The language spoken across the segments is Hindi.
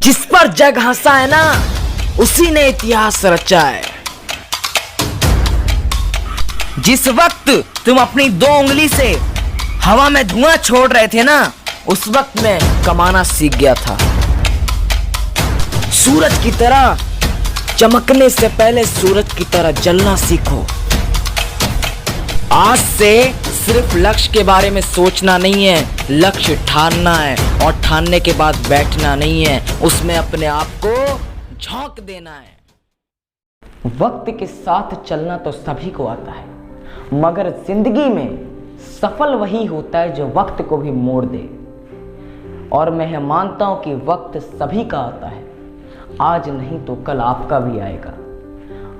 जिस पर जग हंसा है ना, उसी ने इतिहास रचा है। जिस वक्त तुम अपनी 2 उंगली से हवा में धुआं छोड़ रहे थे ना, उस वक्त मैं कमाना सीख गया था। सूरज की तरह चमकने से पहले सूरज की तरह जलना सीखो। आज से सिर्फ लक्ष्य के बारे में सोचना नहीं है, लक्ष्य ठानना है, और ठानने के बाद बैठना नहीं है, उसमें अपने आप को झोंक देना है। वक्त के साथ चलना तो सभी को आता है, मगर जिंदगी में सफल वही होता है जो वक्त को भी मोड़ दे। और मैं मानता हूं कि वक्त सभी का आता है, आज नहीं तो कल आपका भी आएगा।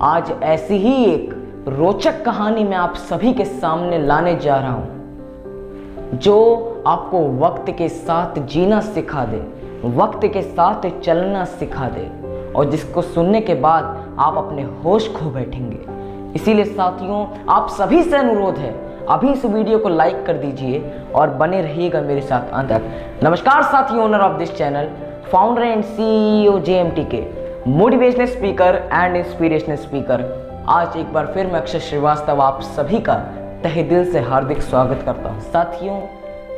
आज ऐसी ही एक रोचक कहानी मैं आप सभी के सामने लाने जा रहा हूं, जो आपको वक्त के साथ जीना सिखा दे, वक्त के साथ चलना सिखा दे, और जिसको सुनने के बाद आप अपने होश खो बैठेंगे। इसीलिए साथियों, आप सभी से अनुरोध है, अभी इस वीडियो को लाइक कर दीजिए और बने रहिएगा मेरे साथ अंत तक। नमस्कार साथियों, owner of this channel, founder and CEO JMT के motivational speaker and inspirational speaker. आज एक बार फिर मैं अक्षय श्रीवास्तव आप सभी का तहे दिल से हार्दिक स्वागत करता हूँ। साथियों,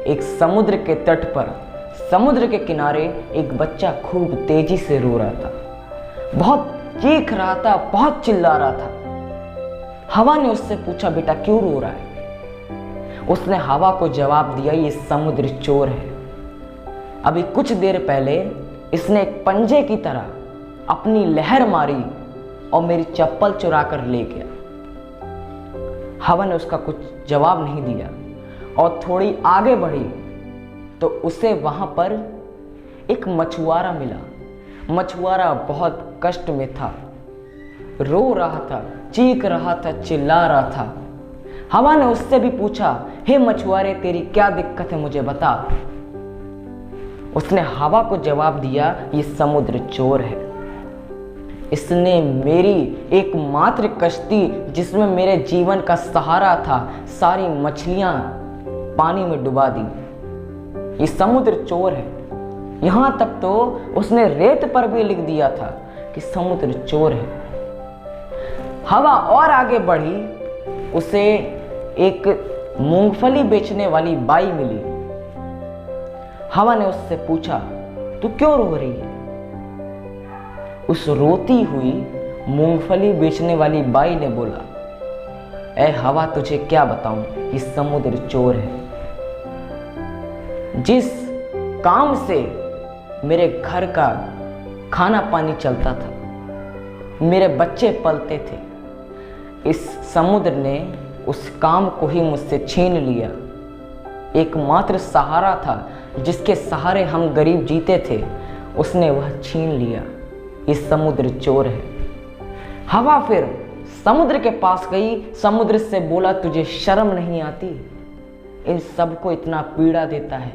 एक समुद्र के तट पर, समुद्र के किनारे एक बच्चा खूब तेजी से रो रहा था, बहुत चीख रहा था, बहुत चिल्ला रहा था। हवा ने उससे पूछा, बेटा क्यों रो रहा है? उसने हवा को जवाब दिया, ये समुद्र चोर है। अभी कुछ देर पहले इसने एक पंजे की तरह अपनी लहर मारी और मेरी चप्पल चुरा कर ले गया। हवा ने उसका कुछ जवाब नहीं दिया और थोड़ी आगे बढ़ी तो उसे वहां पर एक मछुआरा मिला। मछुआरा बहुत कष्ट में था, रो रहा था, चीख रहा था, चिल्ला रहा था। हवा ने उससे भी पूछा, हे मछुआरे, तेरी क्या दिक्कत है, मुझे बता। उसने हवा को जवाब दिया, ये समुद्र चोर है। इसने मेरी एकमात्र कश्ती, जिसमें मेरे जीवन का सहारा था, सारी मछलियां पानी में डुबा दी। ये समुद्र चोर है। यहां तक तो उसने रेत पर भी लिख दिया था कि समुद्र चोर है। हवा और आगे बढ़ी, उसे एक मूंगफली बेचने वाली बाई मिली। हवा ने उससे पूछा, तू क्यों रो रही है? उस रोती हुई मूंगफली बेचने वाली बाई ने बोला, ऐ हवा, तुझे क्या बताऊं, ये समुद्र चोर है। जिस काम से मेरे घर का खाना पानी चलता था, मेरे बच्चे पलते थे, इस समुद्र ने उस काम को ही मुझसे छीन लिया। एकमात्र सहारा था जिसके सहारे हम गरीब जीते थे, उसने वह छीन लिया। ये समुद्र चोर है। हवा फिर समुद्र के पास गई, समुद्र से बोला, तुझे शर्म नहीं आती? इन सबको इतना पीड़ा देता है,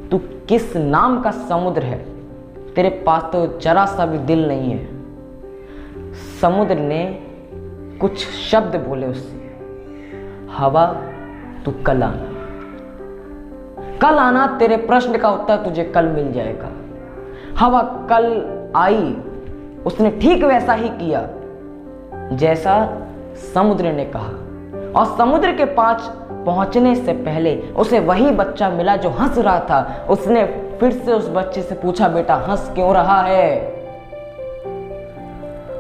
तू किस नाम का समुद्र है? तेरे पास तो जरा सा भी दिल नहीं है। समुद्र ने कुछ शब्द बोले उससे, हवा, तू कल आना, कल आना, तेरे प्रश्न का उत्तर तुझे कल मिल जाएगा। हवा कल आई, उसने ठीक वैसा ही किया जैसा समुद्र ने कहा, और समुद्र के पास पहुंचने से पहले उसे वही बच्चा मिला जो हंस रहा था। उसने फिर से उस बच्चे से पूछा, बेटा हंस क्यों रहा है?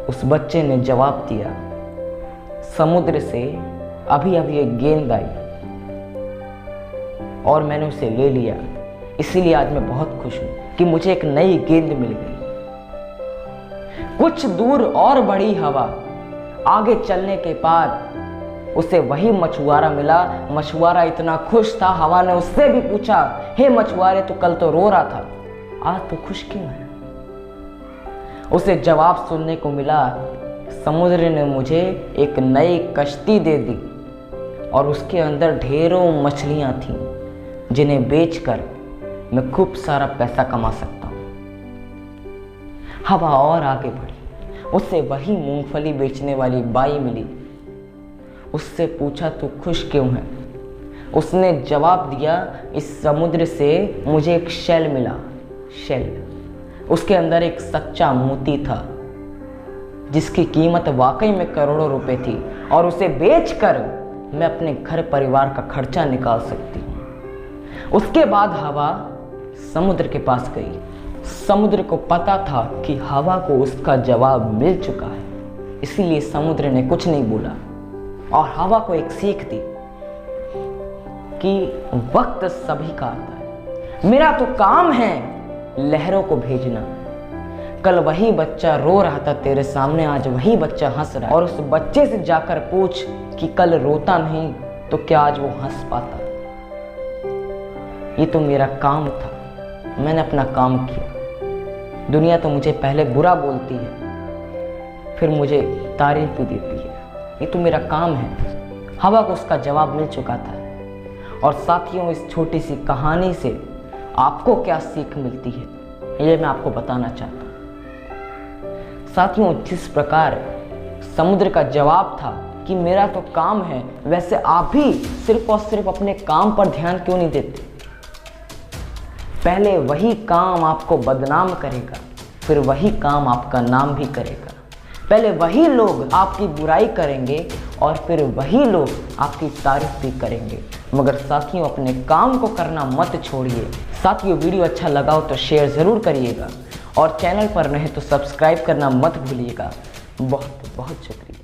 उस बच्चे ने जवाब दिया, समुद्र से अभी अभी एक गेंद आई और मैंने उसे ले लिया, इसीलिए आज मैं बहुत खुश हूं कि मुझे एक नई गेंद मिल गई। कुछ दूर और बढ़ी हवा, आगे चलने के बाद उसे वही मछुआरा मिला। मछुआरा इतना खुश था, हवा ने उससे भी पूछा, हे मछुआरे, तू कल तो रो रहा था, आज तू खुश क्यों है? उसे जवाब सुनने को मिला, समुद्र ने मुझे एक नई कश्ती दे दी और उसके अंदर ढेरों मछलियां थीं, जिन्हें बेचकर मैं खूब सारा पैसा कमा सकता हूं। हवा और आगे बढ़ी, उससे वही मूंगफली बेचने वाली बाई मिली। उससे पूछा, तू खुश क्यों है? उसने जवाब दिया, इस समुद्र से मुझे एक शेल मिला, शेल। उसके अंदर एक सच्चा मोती था जिसकी कीमत वाकई में करोड़ों रुपए थी और उसे बेचकर मैं अपने घर परिवार का खर्चा निकाल सकती हूँ। उसके बाद हवा समुद्र के पास गई। समुद्र को पता था कि हवा को उसका जवाब मिल चुका है, इसीलिए समुद्र ने कुछ नहीं बोला और हवा को एक सीख दी कि वक्त सभी का आता है। मेरा तो काम है लहरों को भेजना। कल वही बच्चा रो रहा था तेरे सामने, आज वही बच्चा हंस रहा है। और उस बच्चे से जाकर पूछ कि कल रोता नहीं तो क्या आज वो हंस पाता। ये तो मेरा काम था, मैंने अपना काम किया। दुनिया तो मुझे पहले बुरा बोलती है, फिर मुझे तारीफ भी देती है। ये तो मेरा काम है। हवा को उसका जवाब मिल चुका था। और साथियों, इस छोटी सी कहानी से आपको क्या सीख मिलती है ये मैं आपको बताना चाहता हूँ। साथियों, जिस प्रकार समुद्र का जवाब था कि मेरा तो काम है, वैसे आप भी सिर्फ और सिर्फ अपने काम पर ध्यान क्यों नहीं देते? पहले वही काम आपको बदनाम करेगा, फिर वही काम आपका नाम भी करेगा। पहले वही लोग आपकी बुराई करेंगे और फिर वही लोग आपकी तारीफ भी करेंगे। मगर साथियों, अपने काम को करना मत छोड़िए। साथियों, वीडियो अच्छा लगा हो तो शेयर ज़रूर करिएगा और चैनल पर नहीं तो सब्सक्राइब करना मत भूलिएगा। बहुत बहुत शुक्रिया।